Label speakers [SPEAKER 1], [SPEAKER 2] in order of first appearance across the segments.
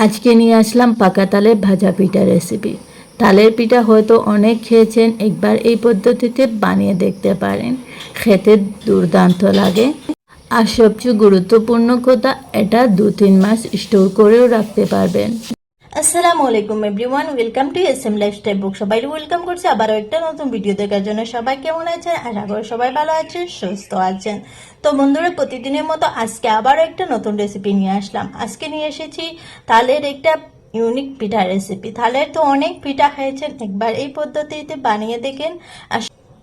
[SPEAKER 1] আজকে নিয়ে আসলাম পাকা তালের ভাজা পিঠা রেসিপি। তালের পিঠা হয়তো অনেক খেয়েছেন, একবার এই পদ্ধতিতে বানিয়ে দেখতে পারেন, খেতে দুর্দান্ত লাগে। আর সবচেয়ে গুরুত্বপূর্ণ কথা, এটা 2-3 মাস স্টোর করেও রাখতে পারবেন।
[SPEAKER 2] আসসালামু আলাইকুম everyone, welcome to SM lifestyle book. সবাই ওয়েলকাম করছি আবারও একটা নতুন ভিডিও দেখার জন্য। সবাই কেমন আছেন? আশা করি সবাই ভালো আছেন, সুস্থ আছেন। তো বন্ধুরা, প্রতিদিনের মতো আজকে আবারও একটা নতুন রেসিপি নিয়ে আসলাম। আজকে নিয়ে এসেছি তালের একটা ইউনিক পিঠা রেসিপি। তালের তো অনেক পিঠা খেয়েছেন, একবার এই পদ্ধতিতে বানিয়ে দেখেন।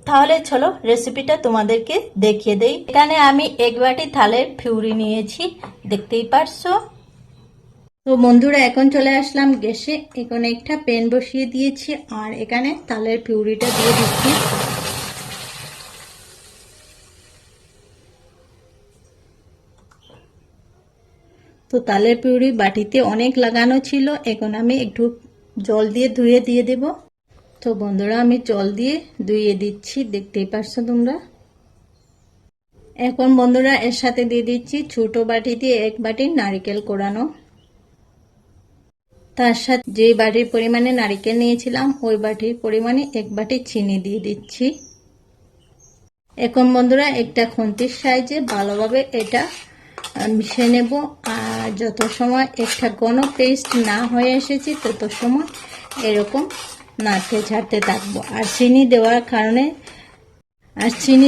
[SPEAKER 2] তাহলে চলো রেসিপিটা তোমাদেরকে দেখিয়ে দেই। এখানে আমি 1 বাটি তালের পিউরি নিয়েছি, দেখতেই পারছো। তো বন্ধুরা, এখন চলে আসলাম গ্যাসে। এখানে একটা প্যান বসিয়ে দিয়েছি আর এখানে তালের পিউরিটা দিয়ে দিচ্ছি। তো তালের পিউরি বাটিতে অনেক লাগানো ছিল, এখন আমি একটু জল দিয়ে ধুয়ে দিয়ে দেব। তো বন্ধুরা, আমি জল দিয়ে ধুয়ে দিচ্ছি, দেখতেই পারছো তোমরা। এখন বন্ধুরা, এর সাথে দিয়ে দিচ্ছি ছোট বাটি দিয়ে 1 বাটি নারকেল কোড়ানো। তার সাথে যে বাটির পরিমাণে নারকেল নিয়েছিলাম ওই বাটির পরিমাণে 1 বাটি চিনি দিয়ে দিচ্ছি। এখন বন্ধুরা, একটা খুন্তির সাহায্যে ভালোভাবে এটা মিশিয়ে নেব। আর যত সময় একটা ঘন পেস্ট না হয়ে এসেছে তত সময় এরকম নাড়তে ছাড়তে থাকবো। আর চিনি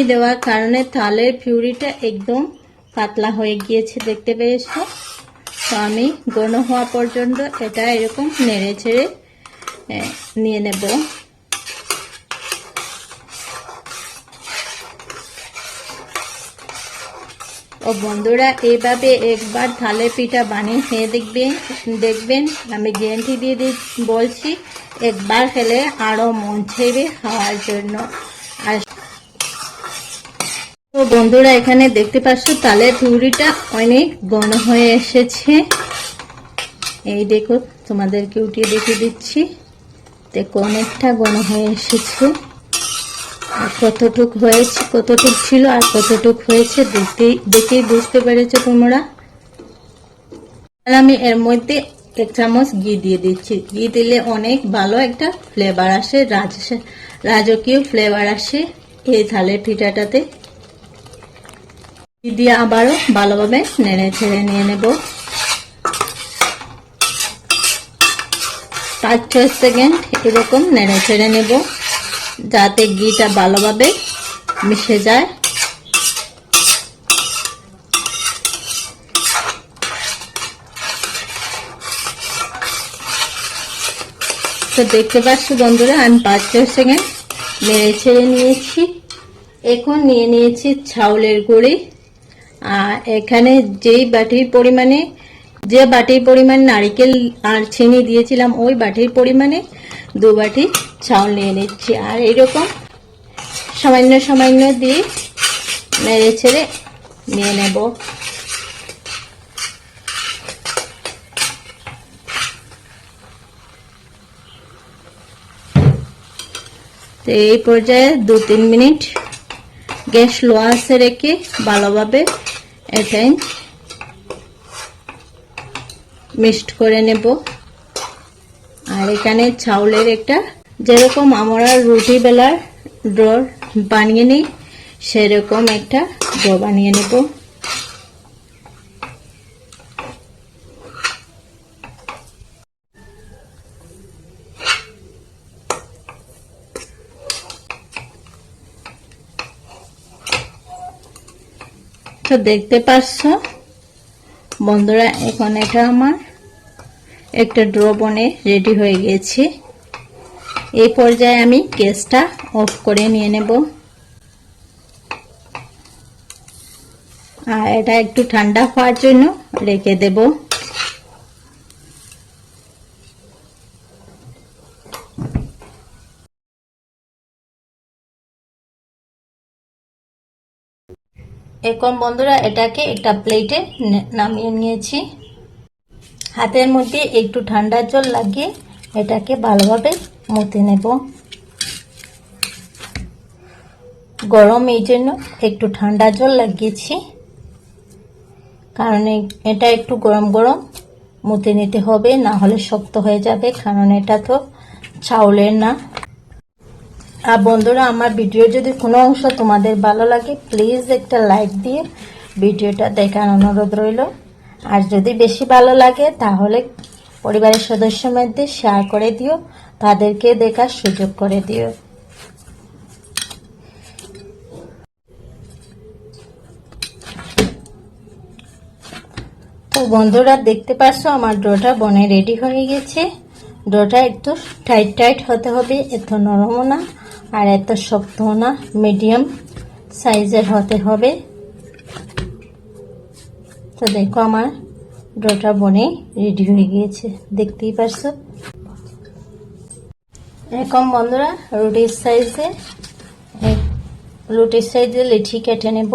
[SPEAKER 2] দেওয়ার কারণে তালের পিউরিটা একদম পাতলা হয়ে গিয়েছে, দেখতে পেয়েছো। তো আমি ঘন হওয়া পর্যন্ত এটা এরকম নেড়ে ছেড়ে নিয়ে নেব। ও বন্ধুরা, এইভাবে একবার তালের পিঠা বানিয়ে খেয়ে দেখবেন। আমি গ্যারান্টি দিয়ে বলছি, একবার খেলে আরো মন চাইবে খাওয়ার জন্য। আর তো বন্ধুরা, এখানে দেখতে পাচ্ছ তালের পিউরিটা অনেক ঘন হয়ে এসেছে। এই দেখো, তোমাদেরকে উঠিয়ে দেখিয়ে দিচ্ছি। দেখো, অনেকটা ঘন হয়ে এসেছে। কতটুক ছিল আর কতটুক হয়েছে দেখেই বুঝতে পেরেছো তোমরা। আমি এর মধ্যে 1 চামচ ঘি দিয়ে দিচ্ছি। ঘি দিলে অনেক ভালো একটা ফ্লেভার আসে, রাজকীয় ফ্লেভার আসে এই তালের পিঠাটাতে। ঘি দিয়ে আবারও ভালোভাবে নেড়ে ছেড়ে নিয়ে নেব। 5-6 সেকেন্ড এরকম নেড়ে ছেড়ে নেব, যাতে ঘিটা ভালোভাবে মিশে যায়। তো দেখতে পাচ্ছ বন্ধুরা, আমি 5-6 সেকেন্ড নেড়ে ছেড়ে নিয়েছি। এখন নিয়ে নিয়েছি চাউলের গুঁড়ি। আর এখানে যে বাটির পরিমাণে নারকেল আর চিনি দিয়েছিলাম ওই বাটির পরিমাণে 2 বাটি চাউল নিয়ে নিচ্ছি। আর এরকম সামান্য দিয়ে নেড়ে ছেড়ে নিয়ে নেব। তো এই পর্যায়ে 2-3 মিনিট গ্যাস লো আঁচে রেখে ভালোভাবে এটাই মিক্সড করে নেব। আর এখানে চাউলের একটা, যেরকম আমরা রুটি বেলার ডো বানিয়ে নিই সেরকম একটা ডো বানিয়ে নেব। তো দেখতে পাচ্ছ বন্ধুরা, এখন এটা আমার একটা ডো বনে রেডি হয়ে গেছে। এই পর্যায়ে আমি গ্যাসটা অফ করে নিয়ে নেব। আর এটা একটু ঠান্ডা হওয়ার জন্য রেখে দেব। এখন বন্ধুরা, এটাকে একটা প্লেটে নামিয়ে নিয়েছি। হাতের মধ্যে একটু ঠান্ডা জল লাগিয়ে এটাকে ভালোভাবে মুছে নেব। গরম, এই জন্য একটু ঠান্ডা জল লাগিয়েছি, কারণ এটা একটু গরম গরম মুতে নিতে হবে, না হলে শক্ত হয়ে যাবে, কারণ এটা তো চাউলের না। আর বন্ধুরা, আমার ভিডিও যদি কোনো অংশ তোমাদের ভালো লাগে প্লিজ একটা লাইক দিয়ে ভিডিওটা দেখার অনুরোধ রইল। আর যদি বেশি ভালো লাগে তাহলে পরিবারের সদস্যের মধ্যে শেয়ার করে দিও, তাদেরকে দেখার সুযোগ করে দিও। তো বন্ধুরা, দেখতে পাচ্ছ আমার ডোটা বনে রেডি হয়ে গেছে। ডোটা একটু টাইট টাইট হতে হবে, এত নরমও না আর এত শক্তও না, মিডিয়াম সাইজের হতে হবে। তো দেখো আমার ডোটা বনে রেডি হয়ে গিয়েছে, দেখতেই পাচ্ছ। এরকম বন্ধুরা রুটির সাইজে লিচি কেটে নেব,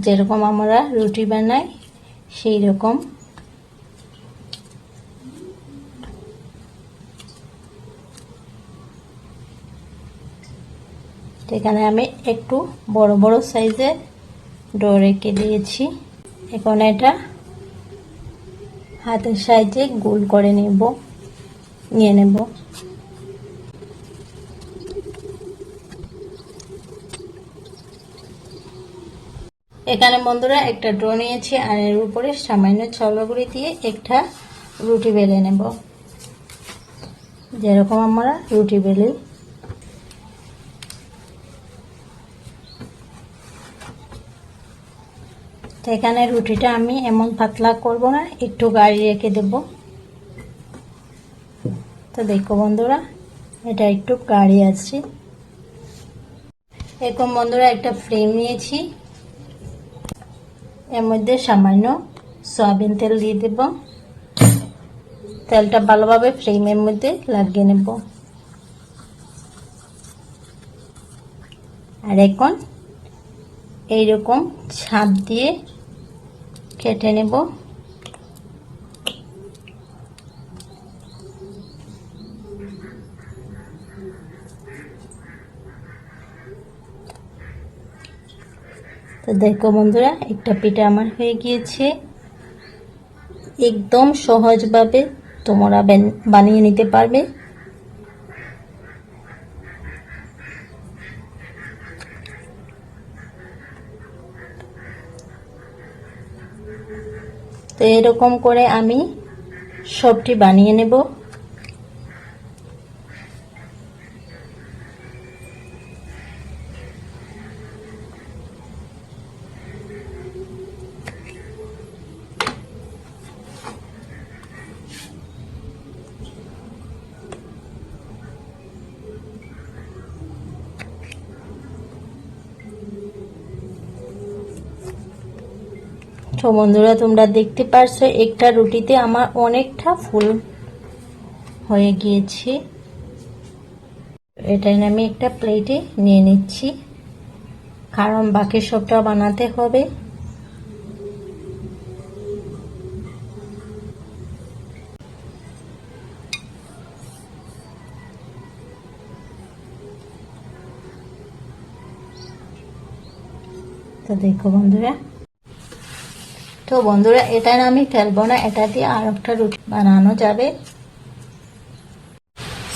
[SPEAKER 2] যেরকম আমরা রুটি বানাই সেই রকম। এখানে আমি একটু বড় বড় সাইজের ডো রেখে দিয়েছি। এখন এটা হাতের সাহায্যে গোল করে নিয়ে নেব। এখানে বন্ধুরা একটা ডো নিয়েছি আর এর উপরে সামান্য চাউলের গুঁড়ি দিয়ে একটা রুটি বেলে নেব, যেরকম আমরা রুটি বেলি। তো এখানে রুটিটা আমি এমন পাতলা করব না, একটু গাঢ় রেখে দেব। তো দেখো বন্ধুরা, এটা একটু গাঢ় আছে। এরকম বন্ধুরা একটা ফ্রেম নিয়েছি, এর মধ্যে সামান্য সয়াবিন তেল দিয়ে দেব। তেলটা ভালোভাবে ফ্রেমের মধ্যে লাগিয়ে নেব। আর এখন এইরকম ছাপ দিয়ে কেটে নেব। তো দেখো বন্ধুরা, একটা পিঠা আমার হয়ে গিয়েছে। একদম সহজভাবে তোমরা বানিয়ে নিতে পারবে। তো এরকম করে আমি সবটি বানিয়ে নেব। তো বন্ধুরা, তোমরা দেখতে পারছো একটা রুটিতে আমার অনেকটা ফুল হয়ে গিয়েছে। এটাই আমি একটা প্লেটে নিয়ে নিচ্ছি, কারণ বাকি সবটা বানাতে হবে। তো দেখো বন্ধুরা, এটা আমি ফেলবো না, এটা দিয়ে আর একটা রুটি বানানো যাবে।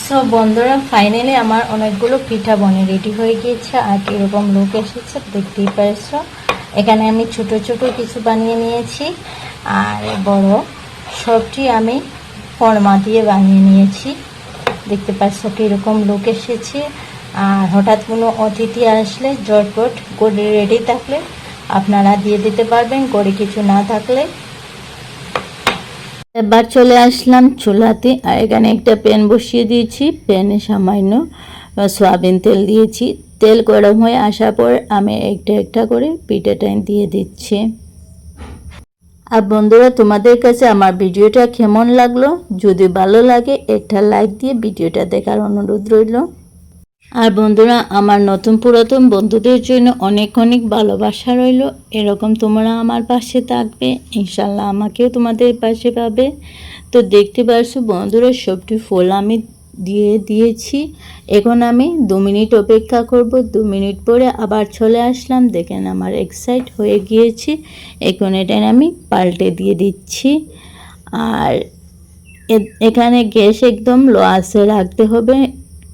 [SPEAKER 2] সো বন্ধুরা, ফাইনালি আমার অনেকগুলো পিঠা বনে রেডি হয়ে গিয়েছে। আর এরকম লুক এসেছে, দেখতেই পারছো। এখানে আমি ছোট ছোট কিছু বানিয়ে নিয়েছি, আর বড় সবটি আমি ফর্মা দিয়ে বানিয়ে নিয়েছি। দেখতে পাচ্ছ কিরকম লুক এসেছে। আর হঠাৎ কোনো অতিথি আসলে ঝটপট করে রেডি থাকলে আপনারা দিয়ে দিতে পারবেন, করে কিছু না থাকলে।
[SPEAKER 1] এবার চলে আসলাম চুলাতে, আর এখানে একটা প্যান বসিয়ে দিয়েছি। প্যানে সামান্য সয়াবিন তেল দিয়েছি। তেল গরম হয়ে আসার পর আমি একটা একটা করে পিঠাটা দিয়ে দিচ্ছি। আর বন্ধুরা, তোমাদের কাছে আমার ভিডিওটা কেমন লাগলো? যদি ভালো লাগে একটা লাইক দিয়ে ভিডিওটা দেখার অনুরোধ রইল। আর বন্ধুরা, আমার নতুন পুরাতন বন্ধুদের জন্য অনেক অনেক ভালোবাসা রইল। এরকম তোমরা আমার পাশে থাকবে, ইনশাল্লাহ আমাকেও তোমাদের পাশে পাবে। তো দেখতে পারছো বন্ধুরা, সবটি ফুল আমি দিয়ে দিয়েছি। এখন আমি 2 মিনিট অপেক্ষা করব। 2 মিনিট পরে আবার চলে আসলাম। দেখেন আমার এক সাইড হয়ে গিয়েছে। এখন এটা আমি পাল্টে দিয়ে দিচ্ছি। আর এখানে গ্যাস একদম লো আঁচে রাখতে হবে।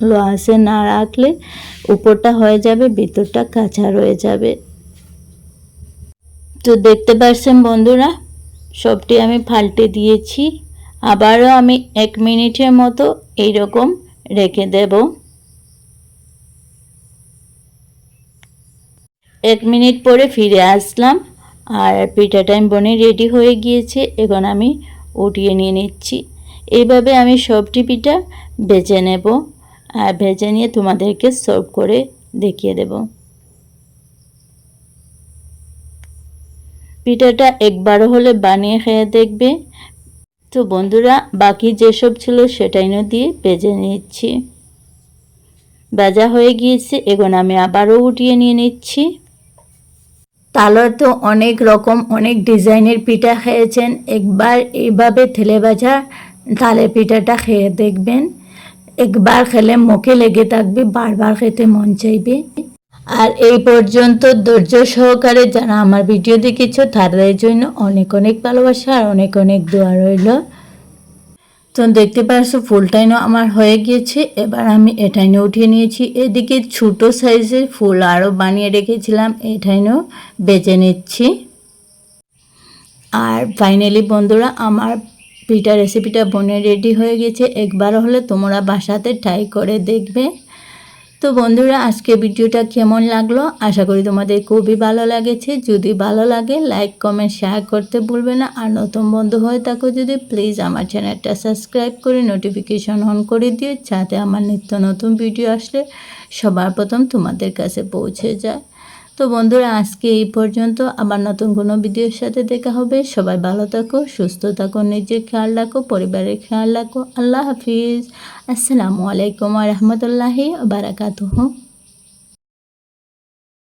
[SPEAKER 1] লো আঁচে না রাখলে উপরটা হয়ে যাবে, ভিতরটা কাঁচা রয়ে যাবে। তো দেখতে পাচ্ছেন বন্ধুরা, সবটি আমি পাল্টে দিয়েছি। আবারও আমি 1 মিনিটের মতো এইরকম রেখে দেব। 1 মিনিট পরে ফিরে আসলাম, আর পিঠাটা আমি বনে রেডি হয়ে গিয়েছে। এখন আমি উঠিয়ে নিয়ে নিচ্ছি। এইভাবে আমি সবটি পিঠা ভেজে নেব, আর ভেজে নিয়ে তোমাদেরকে সার্ভ করে দেখিয়ে দেব। পিঠাটা একবারও হলে বানিয়ে খেয়ে দেখবে। তো বন্ধুরা, বাকি যেসব ছিল সেটাই দিয়ে ভেজে নিচ্ছি। ভাজা হয়ে গিয়েছে, এখন আমি আবারও উঠিয়ে নিয়ে নিচ্ছি। তালের তো অনেক রকম, অনেক ডিজাইনের পিঠা খেয়েছেন, একবার এইভাবে তেলে ভাজা তালের পিঠাটা খেয়ে দেখবেন। একবার খেলে মুখে লেগে থাকবে, বারবার খেতে মন চাইবে। আর এই পর্যন্ত ধৈর্য সহকারে যারা আমার ভিডিও দেখেছো তাদের জন্য অনেক অনেক ভালোবাসা আর অনেক অনেক দোয়া রইল। তো দেখতে পাচ্ছ ফুলটাইনও আমার হয়ে গিয়েছে। এবার আমি এটাইনও উঠিয়ে নিয়েছি। এদিকে ছোট সাইজের ফুল আরও বানিয়ে রেখেছিলাম, এটাইনও বেজে নিচ্ছি। আর ফাইনালি বন্ধুরা, আমার পিঠা রেসিপিটা বনে রেডি হয়ে গেছে। একবার হলে তোমরা বাসাতে ট্রাই করে দেখবে। তো বন্ধুরা, আজকে ভিডিওটা কেমন লাগলো, আশা করি তোমাদের খুবই ভালো লাগেছে। যদি ভালো লাগে লাইক কমেন্ট শেয়ার করতে ভুলবে না। আর নতুন বন্ধু হয়ে থাকো যদি, প্লিজ আমার চ্যানেলটা সাবস্ক্রাইব করে নোটিফিকেশন অন করে দিও, যাতে আমার নিত্য নতুন ভিডিও আসলে সবার প্রথম তোমাদের কাছে পৌঁছে যায়। তো বন্ধুরা, আজকে এই পর্যন্ত। আবার নতুন কোনো ভিডিওর সাথে দেখা হবে। সবাই ভালো থাকো, সুস্থ থাকো, নিজের খেয়াল রাখো, পরিবারের খেয়াল রাখো। আল্লাহ হাফিজ। আসসালামু আলাইকুম ওয়া রাহমাতুল্লাহি ওয়া বারাকাতুহু।